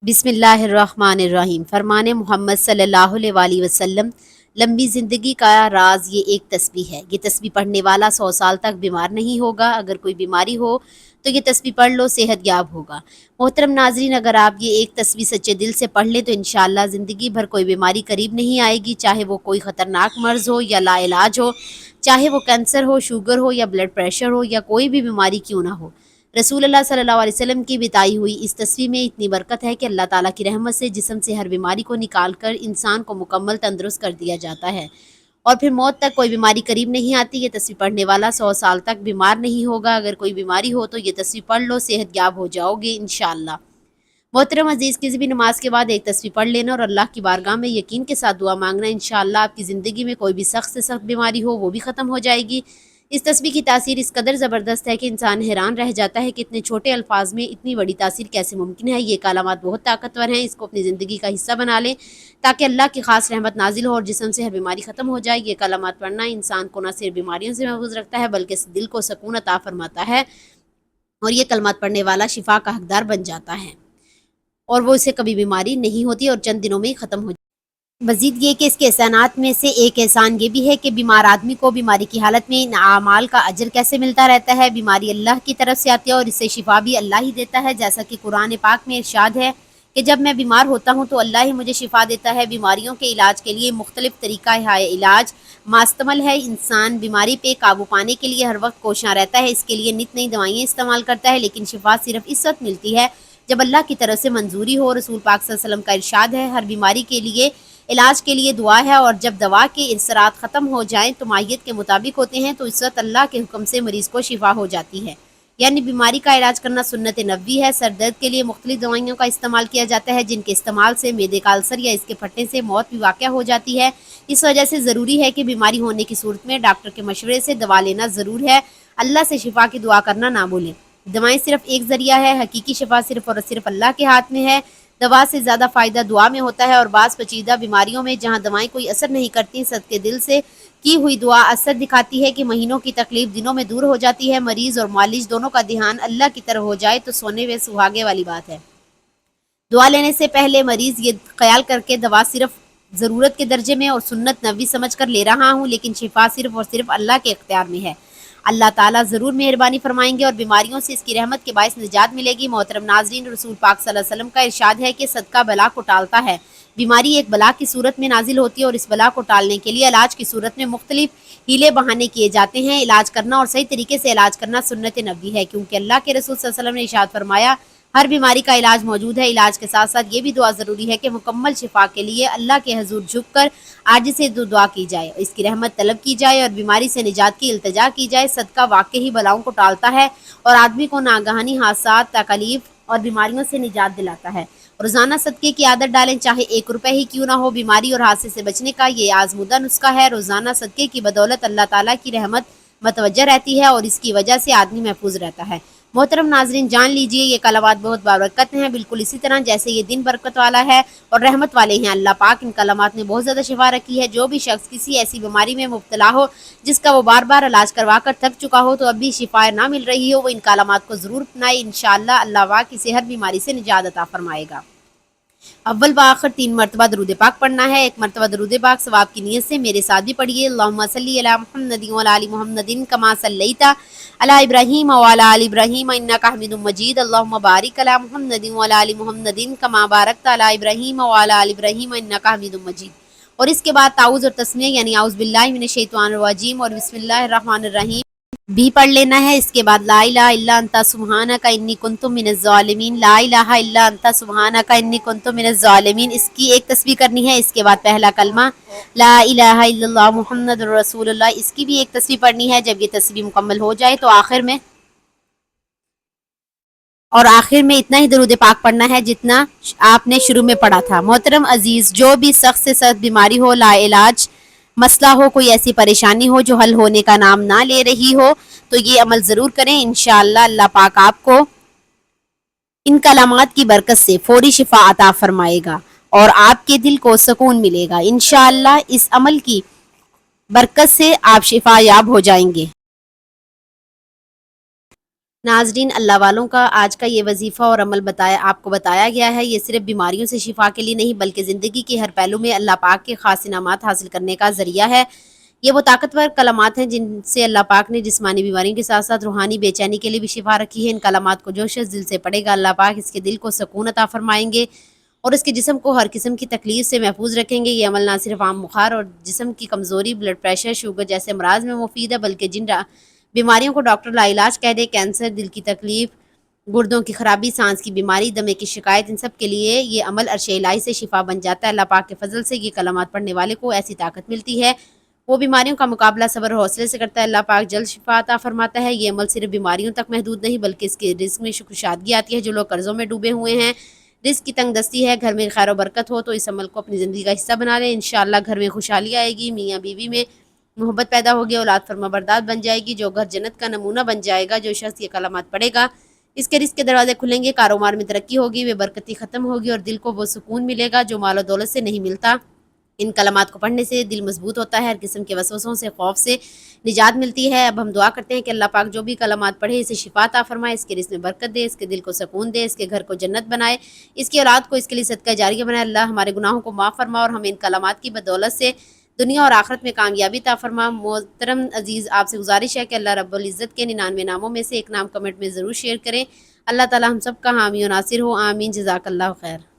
بسم اللہ الرحمن الرحیم۔ فرمان محمد صلی اللہ علیہ وآلہ وسلم، لمبی زندگی کا راز یہ ایک تسبیح ہے۔ یہ تسبیح پڑھنے والا 100 سال تک بیمار نہیں ہوگا۔ اگر کوئی بیماری ہو تو یہ تسبیح پڑھ لو، صحت یاب ہوگا۔ محترم ناظرین، اگر آپ یہ ایک تسبیح سچے دل سے پڑھ لیں تو انشاءاللہ زندگی بھر کوئی بیماری قریب نہیں آئے گی، چاہے وہ کوئی خطرناک مرض ہو یا لا علاج ہو، چاہے وہ کینسر ہو، شوگر ہو یا بلڈ پریشر ہو یا کوئی بھی بیماری کیوں نہ ہو۔ رسول اللہ صلی اللہ علیہ وسلم کی بتائی ہوئی اس تسبیح میں اتنی برکت ہے کہ اللہ تعالیٰ کی رحمت سے جسم سے ہر بیماری کو نکال کر انسان کو مکمل تندرست کر دیا جاتا ہے، اور پھر موت تک کوئی بیماری قریب نہیں آتی۔ یہ تسبیح پڑھنے والا 100 سال تک بیمار نہیں ہوگا۔ اگر کوئی بیماری ہو تو یہ تسبیح پڑھ لو، صحت یاب ہو جاؤ گے انشاءاللہ۔ محترم عزیز، کسی بھی نماز کے بعد ایک تسبیح پڑھ لینا اور اللہ کی بارگاہ میں یقین کے ساتھ دعا مانگنا، انشاءاللہ آپ کی زندگی میں کوئی بھی سخت سے سخت بیماری ہو وہ بھی ختم ہو جائے گی۔ اس تسبیح کی تاثیر اس قدر زبردست ہے کہ انسان حیران رہ جاتا ہے کہ اتنے چھوٹے الفاظ میں اتنی بڑی تاثیر کیسے ممکن ہے۔ یہ کلمات بہت طاقتور ہیں، اس کو اپنی زندگی کا حصہ بنا لیں تاکہ اللہ کی خاص رحمت نازل ہو اور جسم سے ہر بیماری ختم ہو جائے۔ یہ کلمات پڑھنا انسان کو نہ صرف بیماریوں سے محفوظ رکھتا ہے بلکہ دل کو سکون عطا فرماتا ہے، اور یہ کلمات پڑھنے والا شفا کا حقدار بن جاتا ہے، اور وہ اسے کبھی بیماری نہیں ہوتی اور چند دنوں میں ہی ختم ہو جاتی ہے۔ مزید یہ کہ اس کے احسانات میں سے ایک احسان یہ بھی ہے کہ بیمار آدمی کو بیماری کی حالت میں ان اعمال کا اجر کیسے ملتا رہتا ہے۔ بیماری اللہ کی طرف سے آتی ہے اور اس سے شفا بھی اللہ ہی دیتا ہے، جیسا کہ قرآن پاک میں ارشاد ہے کہ جب میں بیمار ہوتا ہوں تو اللہ ہی مجھے شفا دیتا ہے۔ بیماریوں کے علاج کے لیے مختلف طریقہ علاج ماستعمل ہے۔ انسان بیماری پہ قابو پانے کے لیے ہر وقت کوشاں رہتا ہے، اس کے لیے نت نئی دوائیں استعمال کرتا ہے، لیکن شفا صرف اس وقت ملتی ہے جب اللہ کی طرف سے منظوری ہو۔ رسول پاک صلی اللہ علیہ وسلم کا ارشاد ہے، ہر بیماری کے لیے علاج کے لیے دعا ہے، اور جب دوا کے اثرات ختم ہو جائیں تو ماہیت کے مطابق ہوتے ہیں تو اس وقت اللہ کے حکم سے مریض کو شفا ہو جاتی ہے۔ یعنی بیماری کا علاج کرنا سنت نبوی ہے۔ سر درد کے لیے مختلف دوائیوں کا استعمال کیا جاتا ہے جن کے استعمال سے معدے کا السر یا اس کے پھٹنے سے موت بھی واقع ہو جاتی ہے۔ اس وجہ سے ضروری ہے کہ بیماری ہونے کی صورت میں ڈاکٹر کے مشورے سے دوا لینا ضرور ہے۔ اللہ سے شفا کی دعا کرنا نہ بھولیں۔ دوائیں صرف ایک ذریعہ ہے، حقیقی شفا صرف اور صرف اللہ کے ہاتھ میں ہے۔ دوا سے زیادہ فائدہ دعا میں ہوتا ہے، اور بعض پیچیدہ بیماریوں میں جہاں دوائیں کوئی اثر نہیں کرتی، صدقے دل سے کی ہوئی دعا اثر دکھاتی ہے کہ مہینوں کی تکلیف دنوں میں دور ہو جاتی ہے۔ مریض اور معالج دونوں کا دھیان اللہ کی طرف ہو جائے تو سونے میں سہاگے والی بات ہے۔ دعا لینے سے پہلے مریض یہ خیال کر کے دوا صرف ضرورت کے درجے میں اور سنت نبوی سمجھ کر لے رہا ہوں، لیکن شفا صرف اور صرف اللہ کے اختیار میں ہے۔ اللہ تعالیٰ ضرور مہربانی فرمائیں گے اور بیماریوں سے اس کی رحمت کے باعث نجات ملے گی۔ محترم ناظرین، رسول پاک صلی اللہ علیہ وسلم کا ارشاد ہے کہ صدقہ بلا کو ٹالتا ہے۔ بیماری ایک بلا کی صورت میں نازل ہوتی ہے اور اس بلا کو ٹالنے کے لیے علاج کی صورت میں مختلف ہیلے بہانے کیے جاتے ہیں۔ علاج کرنا اور صحیح طریقے سے علاج کرنا سنت نبوی ہے، کیونکہ اللہ کے رسول صلی اللہ علیہ وسلم نے ارشاد فرمایا ہر بیماری کا علاج موجود ہے۔ علاج کے ساتھ ساتھ یہ بھی دعا ضروری ہے کہ مکمل شفا کے لیے اللہ کے حضور جھک کر عاجزی سے دعا کی جائے، اس کی رحمت طلب کی جائے اور بیماری سے نجات کی التجا کی جائے۔ صدقہ واقعی بلاؤں کو ٹالتا ہے اور آدمی کو ناگہانی حادثات، تکالیف اور بیماریوں سے نجات دلاتا ہے۔ روزانہ صدقے کی عادت ڈالیں، چاہے 1 روپے ہی کیوں نہ ہو۔ بیماری اور حادثے سے بچنے کا یہ آزمودہ نسخہ ہے۔ روزانہ صدقے کی بدولت اللہ تعالیٰ کی رحمت متوجہ رہتی ہے اور اس کی وجہ سے آدمی محفوظ رہتا ہے۔ محترم ناظرین، جان لیجئے یہ کلمات بہت بابرکت ہیں، بالکل اسی طرح جیسے یہ دن برکت والا ہے اور رحمت والے ہیں۔ اللہ پاک ان کلمات میں بہت زیادہ شفا رکھی ہے۔ جو بھی شخص کسی ایسی بیماری میں مبتلا ہو جس کا وہ بار بار علاج کروا کر تھک چکا ہو تو اب بھی شفا نہ مل رہی ہو، وہ ان کلمات کو ضرور اپنائے، انشاءاللہ اللہ پاک اسے ہر بیماری سے نجات عطا فرمائے گا۔ اول بآخر 3 مرتبہ درود پاک پڑھنا ہے۔ 1 مرتبہ درود پاک ثواب کی نیت سے میرے ساتھ بھی پڑھیے۔ اللہم صلی علی محمد وعلی آل محمد کما صلیت علی ابراہیم وعلی آل ابراہیم انک حمید مجید۔ اللہم بارک علی محمد وعلی آل محمد کما بارکت علی ابراہیم وعلی آل ابراہیم انک حمید مجید۔ اور اس کے بعد تعوذ اور تسمیہ یعنی اعوذ باللہ من الشیطان الرجیم اور بسم اللہ الرحمن الرحیم بھی پڑھ لینا ہے۔ اس کے بعد لا الہ الا انت سبحانک انی کنت من الظالمین، لا الہ الا انت سبحانک انی کنت من الظالمین، اس کی ایک تسبیح کرنی ہے۔ اس کے بعد پہلا کلمہ لا الہ الا اللہ محمد رسول اللہ، اس کی بھی ایک تسبیح پڑھنی ہے۔ جب یہ تسبیح مکمل ہو جائے تو آخر میں اتنا ہی درود پاک پڑھنا ہے جتنا آپ نے شروع میں پڑھا تھا۔ محترم عزیز، جو بھی سخت سے سخت بیماری ہو، لا علاج مسئلہ ہو، کوئی ایسی پریشانی ہو جو حل ہونے کا نام نہ لے رہی ہو، تو یہ عمل ضرور کریں۔ انشاءاللہ اللہ پاک آپ کو ان کلمات کی برکت سے فوری شفا عطا فرمائے گا اور آپ کے دل کو سکون ملے گا۔ انشاءاللہ اس عمل کی برکت سے آپ شفا یاب ہو جائیں گے۔ ناظرین، اللہ والوں کا آج کا یہ وظیفہ اور عمل آپ کو بتایا گیا ہے، یہ صرف بیماریوں سے شفا کے لیے نہیں بلکہ زندگی کے ہر پہلو میں اللہ پاک کے خاص انعامات حاصل کرنے کا ذریعہ ہے۔ یہ وہ طاقتور کلمات ہیں جن سے اللہ پاک نے جسمانی بیماریوں کے ساتھ ساتھ روحانی بے چینی کے لیے بھی شفا رکھی ہے۔ ان کلمات کو جو شخص دل سے پڑھے گا، اللہ پاک اس کے دل کو سکون عطا فرمائیں گے اور اس کے جسم کو ہر قسم کی تکلیف سے محفوظ رکھیں گے۔ یہ عمل نہ صرف عام بخار اور جسم کی کمزوری، بلڈ پریشر، شوگر جیسے امراض میں مفید ہے بلکہ جن بیماریوں کو ڈاکٹر لا علاج کہہ دے، کینسر، دل کی تکلیف، گردوں کی خرابی، سانس کی بیماری، دمے کی شکایت، ان سب کے لیے یہ عمل عرش الہی سے شفا بن جاتا ہے۔ اللہ پاک کے فضل سے یہ کلمات پڑھنے والے کو ایسی طاقت ملتی ہے، وہ بیماریوں کا مقابلہ صبر اور حوصلے سے کرتا ہے۔ اللہ پاک جلد شفا عطا فرماتا ہے۔ یہ عمل صرف بیماریوں تک محدود نہیں بلکہ اس کے رزق میں کشادگی آتی ہے۔ جو لوگ قرضوں میں ڈوبے ہوئے ہیں، رزق کی تنگ دستی ہے، گھر میں خیر و برکت ہو، تو اس عمل کو اپنی زندگی کا حصہ بنا لیں۔ انشاءاللہ گھر میں خوشحالی آئے گی، میاں بیوی میں محبت پیدا ہوگی، اولاد فرما بردار بن جائے گی، جو گھر جنت کا نمونہ بن جائے گا۔ جو شخص یہ کلمات پڑھے گا، اس کے رزق کے دروازے کھلیں گے، کاروبار میں ترقی ہوگی، بے برکتی ختم ہوگی اور دل کو وہ سکون ملے گا جو مال و دولت سے نہیں ملتا۔ ان کلمات کو پڑھنے سے دل مضبوط ہوتا ہے، ہر قسم کے وسوسوں سے، خوف سے نجات ملتی ہے۔ اب ہم دعا کرتے ہیں کہ اللہ پاک جو بھی کلمات پڑھے اسے شفا عطا فرمائے، اس کے رزق میں برکت دے، اس کے دل کو سکون دے، اس کے گھر کو جنت بنائے، اس کی اولاد کو اس کے لیے صدقہ جاریہ بنائے۔ اللہ ہمارے گناہوں کو معاف فرما اور ہمیں ان کلمات کی بدولت سے دنیا اور آخرت میں کامیابی عطا فرما۔ محترم عزیز، آپ سے گزارش ہے کہ اللہ رب العزت کے 99 ناموں میں سے ایک نام کمنٹ میں ضرور شیئر کریں۔ اللہ تعالی ہم سب کا حامی و ناصر ہو، آمین۔ جزاک اللہ خیر۔